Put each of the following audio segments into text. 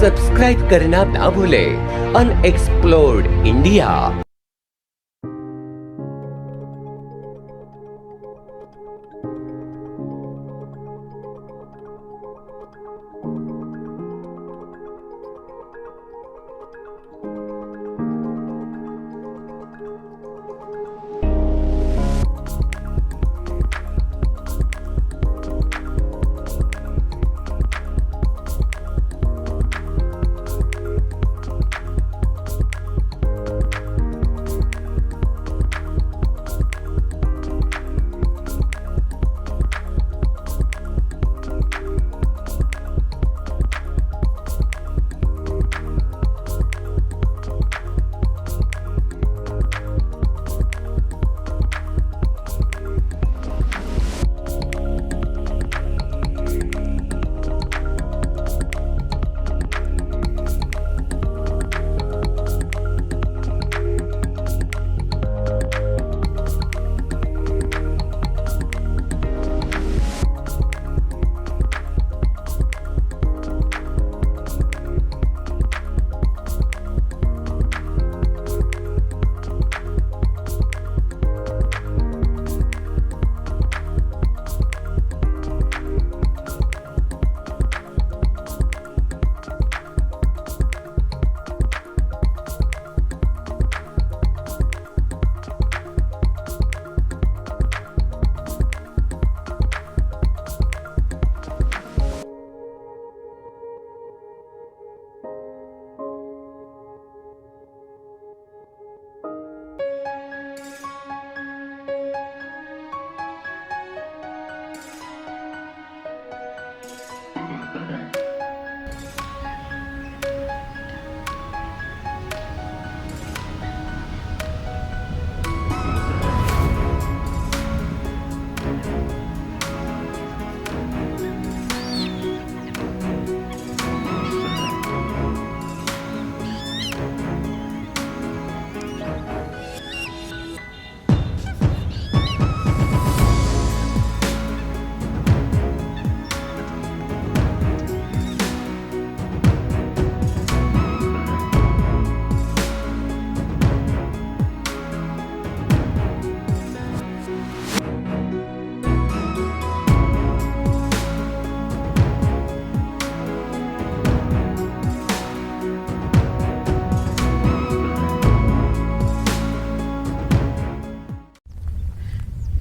Subscribe करना ना भूलें अनएक्सप्लोर्ड इंडिया।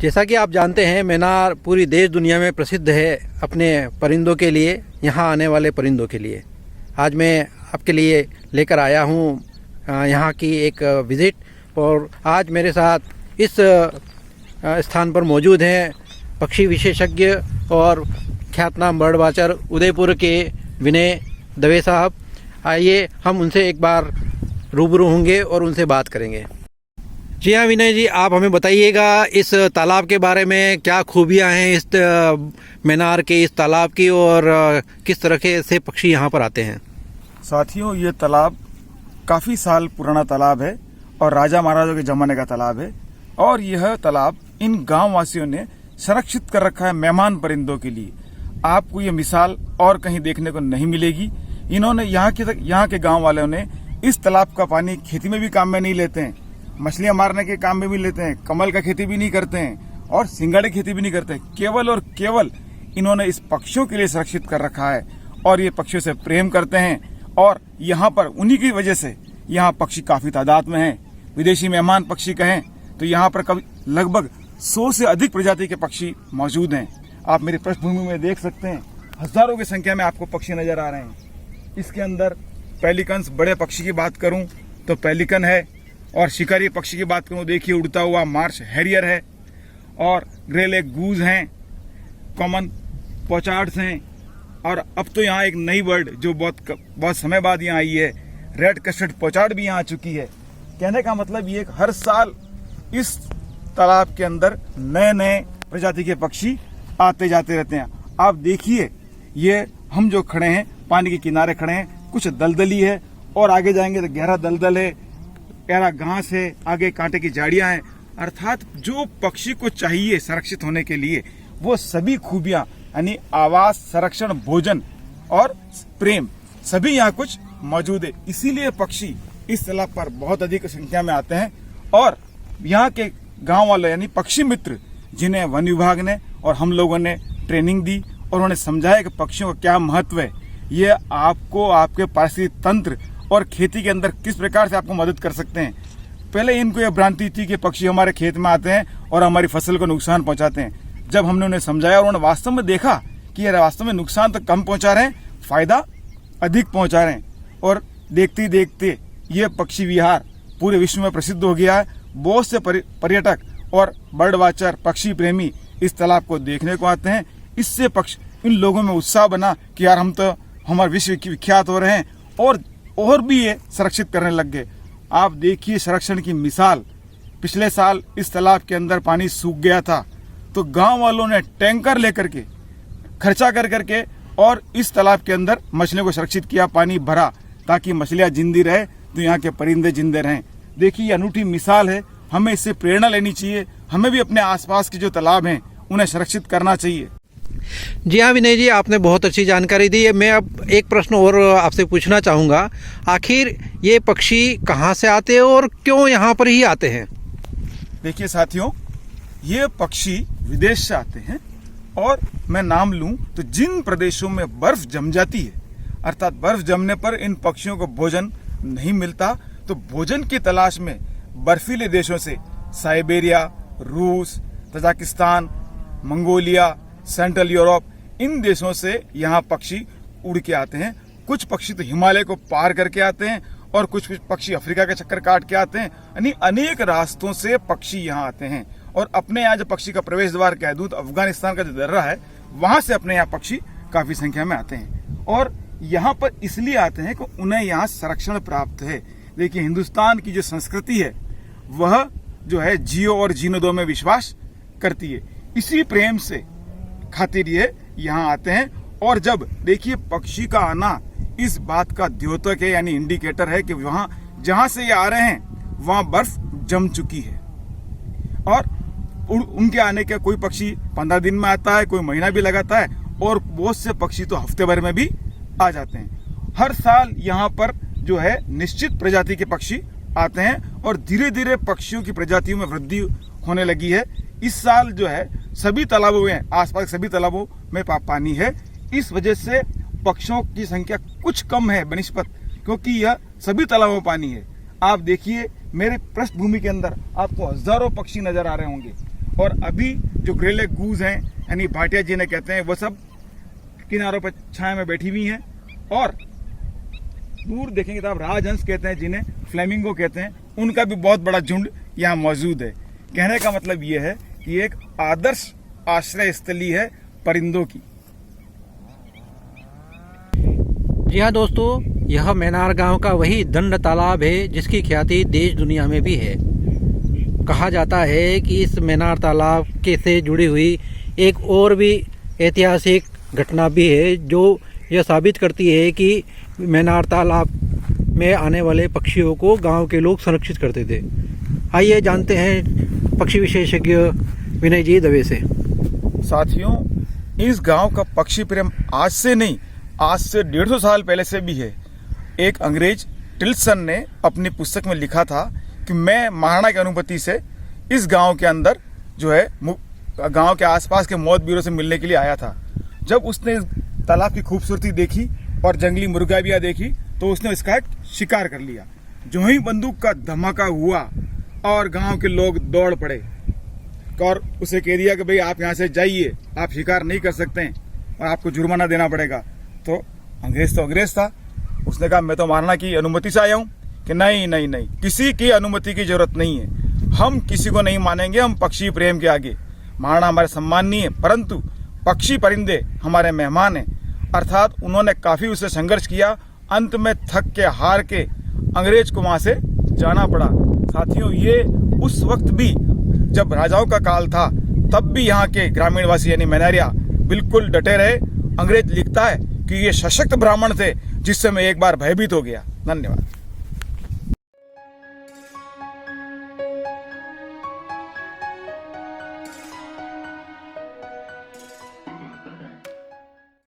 जैसा कि आप जानते हैं, मैनार पूरी देश दुनिया में प्रसिद्ध है अपने परिंदों के लिए, यहाँ आने वाले परिंदों के लिए। आज मैं आपके लिए लेकर आया हूँ यहाँ की एक विज़िट, और आज मेरे साथ इस स्थान पर मौजूद हैं पक्षी विशेषज्ञ और ख्यातनाम बर्ड वाचर उदयपुर के विनय दवे साहब। आइए हम उनसे एक बार रूबरू होंगे और उनसे बात करेंगे। जी हाँ विनय जी, आप हमें बताइएगा इस तालाब के बारे में, क्या खूबियाँ हैं इस मैनार के इस तालाब की, और किस तरह के से पक्षी यहाँ पर आते हैं। साथियों, ये तालाब काफी साल पुराना तालाब है और राजा महाराजों के जमाने का तालाब है, और यह तालाब इन गांव वासियों ने संरक्षित कर रखा है मेहमान परिंदों के लिए। आपको ये मिसाल और कहीं देखने को नहीं मिलेगी। इन्होंने यहाँ के गाँव वालों ने इस तालाब का पानी खेती में भी काम में नहीं लेते हैं, मछलियां मारने के काम में भी लेते हैं, कमल का खेती भी नहीं करते हैं और सिंगाड़े खेती भी नहीं करते हैं। केवल और केवल इन्होंने इस पक्षियों के लिए सुरक्षित कर रखा है, और ये पक्षियों से प्रेम करते हैं, और यहाँ पर उन्हीं की वजह से यहाँ पक्षी काफी तादाद में हैं। विदेशी मेहमान पक्षी कहें तो यहाँ पर कभी लगभग 100 से अधिक प्रजाति के पक्षी मौजूद हैं। आप मेरी पृष्ठभूमि में देख सकते हैं, हजारों की संख्या में आपको पक्षी नजर आ रहे हैं। इसके अंदर पेलिकन्स, बड़े पक्षी की बात करूं तो पेलिकन है, और शिकारी पक्षी की बात करूं, देखिए उड़ता हुआ मार्श हैरियर है, और ग्रे लेग गूज हैं, कॉमन पोचार्ड्स हैं, और अब तो यहाँ एक नई बर्ड जो बहुत समय बाद यहाँ आई है, रेड कस्टर्ड पोचार्ड भी यहाँ आ चुकी है। कहने का मतलब ये हर साल इस तालाब के अंदर नए नए प्रजाति के पक्षी आते जाते रहते हैं। आप देखिए, ये हम जो खड़े हैं पानी के किनारे खड़े हैं, कुछ दलदली है, और आगे जाएंगे तो गहरा दलदल है, गहरा घास है, आगे कांटे की झाड़ियां हैं। अर्थात जो पक्षी को चाहिए संरक्षित होने के लिए वो सभी खूबियां, यानी आवास, संरक्षण, भोजन और प्रेम, सभी यहाँ कुछ मौजूद है। इसीलिए पक्षी इस तालाब पर बहुत अधिक संख्या में आते हैं और यहाँ के गांव वाले यानी पक्षी मित्र जिन्हें वन विभाग ने और हम लोगों ने ट्रेनिंग दी और उन्होंने समझाया कि पक्षियों का क्या महत्व है, ये आपको आपके पारिस्थितिक तंत्र और खेती के अंदर किस प्रकार से आपको मदद कर सकते हैं। पहले इनको यह भ्रांति थी कि पक्षी हमारे खेत में आते हैं और हमारी फसल को नुकसान पहुंचाते हैं। जब हमने उन्हें समझाया और उन्होंने वास्तव में देखा कि ये वास्तव में नुकसान तो कम पहुंचा रहे हैं, फायदा अधिक पहुंचा रहे हैं, और देखते ही देखते ये पक्षी विहार पूरे विश्व में प्रसिद्ध हो गया है। बहुत से पर्यटक और बर्ड वॉचर पक्षी प्रेमी इस तालाब को देखने को आते हैं। इससे इन लोगों में उत्साह बना कि यार हम तो हमारे विश्व विख्यात हो रहे हैं और भी ये संरक्षित करने लग गए। आप देखिए संरक्षण की मिसाल। पिछले साल इस तालाब के अंदर पानी सूख गया था तो गांव वालों ने टैंकर लेकर के खर्चा कर करके और इस तालाब के अंदर मछलियों को सुरक्षित किया, पानी भरा ताकि मछलियां जिंदी रहे तो यहाँ के परिंदे जिंदे रहें। देखिए ये अनूठी मिसाल है, हमें इससे प्रेरणा लेनी चाहिए। हमें भी अपने आसपास के जो तालाब हैं उन्हें संरक्षित करना चाहिए। जी हाँ विनय जी, आपने बहुत अच्छी जानकारी दी है। मैं अब एक प्रश्न और आपसे पूछना चाहूँगा, आखिर ये पक्षी कहाँ से आते हैं और क्यों यहाँ पर ही आते हैं? देखिए साथियों, ये पक्षी विदेश से आते हैं और मैं नाम लूं तो जिन प्रदेशों में बर्फ जम जाती है, अर्थात बर्फ जमने पर इन पक्षियों को भोजन नहीं मिलता, तो भोजन की तलाश में बर्फीले देशों से साइबेरिया, रूस, तजाकिस्तान, मंगोलिया, सेंट्रल यूरोप, इन देशों से यहाँ पक्षी उड़ के आते हैं। कुछ पक्षी तो हिमालय को पार करके आते हैं और कुछ पक्षी अफ्रीका के चक्कर काट के आते हैं। यानी अनेक रास्तों से पक्षी यहाँ आते हैं और अपने यहाँ जो पक्षी का प्रवेश द्वार कह दूं तो अफगानिस्तान का जो दर्रा है वहां से अपने यहाँ पक्षी काफी संख्या में आते हैं और यहाँ पर इसलिए आते हैं कि उन्हें यहाँ संरक्षण प्राप्त है। देखिए हिंदुस्तान की जो संस्कृति है वह जो है जियो और जीनो दो में विश्वास करती है। इसी प्रेम से खातिर ये यहाँ आते हैं और जब देखिए पक्षी का आना इस बात का द्योतक है, यानी इंडिकेटर है कि वहां जहां से ये आ रहे हैं वहां बर्फ जम चुकी है और उनके आने के कोई पक्षी 15 दिन में आता है, कोई महीना भी लगाता है और बहुत से पक्षी तो हफ्ते भर में भी आ जाते हैं। हर साल यहाँ पर जो है निश्चित प्रजाति के पक्षी आते हैं और धीरे धीरे पक्षियों की प्रजातियों में वृद्धि होने लगी है। इस साल जो है सभी तालाबों में, आसपास सभी तालाबों में पानी है। इस वजह से पक्षियों की संख्या कुछ कम है बनिस्पत, क्योंकि यह सभी तालाबों में पानी है। आप देखिए मेरे पृष्ठभूमि के अंदर आपको हजारों पक्षी नजर आ रहे होंगे और अभी जो ग्रेले गूज हैं यानी भाटिया जिन्हें कहते हैं, वो सब किनारों पर छाया में बैठी हुई हैं और दूर देखेंगे तो आप राजहंस कहते हैं जिन्हें फ्लेमिंगो कहते हैं, उनका भी बहुत बड़ा झुंड यहाँ मौजूद है। कहने का मतलब यह है कि एक आदर्श आश्रय स्थली है परिंदों की। जी हाँ दोस्तों, यह मैनार गांव का वही दंड तालाब है जिसकी ख्याति देश दुनिया में भी है। कहा जाता है कि इस मैनार तालाब के से जुड़ी हुई एक और भी ऐतिहासिक घटना भी है जो यह साबित करती है कि मैनार तालाब में आने वाले पक्षियों को गांव के लोग संरक्षित करते थे। आइए जानते हैं पक्षी विशेषज्ञ विनय जी दवे से। साथियों, इस गांव का पक्षी प्रेम आज से नहीं, आज से 150 साल पहले से भी है। एक अंग्रेज टिल्सन ने अपनी पुस्तक में लिखा था कि मैं महाराणा की अनुमति से इस गांव के अंदर जो है गांव के आसपास के मौत ब्यूरो से मिलने के लिए आया था। जब उसने इस तालाब की खूबसूरती देखी और जंगली मुर्गाबियाँ देखी तो उसने इसका एक शिकार कर लिया। जो ही बंदूक का धमाका हुआ और गांव के लोग दौड़ पड़े और उसे कह दिया कि भाई आप यहाँ से जाइए, आप शिकार नहीं कर सकते हैं और आपको जुर्माना देना पड़ेगा। तो अंग्रेज था, उसने कहा मैं तो महाराणा की अनुमति से आया हूँ कि नहीं नहीं नहीं, किसी की अनुमति की जरूरत नहीं है, हम किसी को नहीं मानेंगे, हम पक्षी प्रेम के आगे। महाराणा हमारे सम्माननीय है, परंतु पक्षी परिंदे हमारे मेहमान हैं। अर्थात उन्होंने काफी उससे संघर्ष किया, अंत में थक के हार के अंग्रेज को वहां से जाना पड़ा। साथियों, ये उस वक्त भी जब राजाओं का काल था तब भी यहाँ के ग्रामीणवासी यानी मैनारिया बिल्कुल डटे रहे। अंग्रेज लिखता है कि ये सशक्त ब्राह्मण थे जिससे मैं एक बार भयभीत हो गया। धन्यवाद।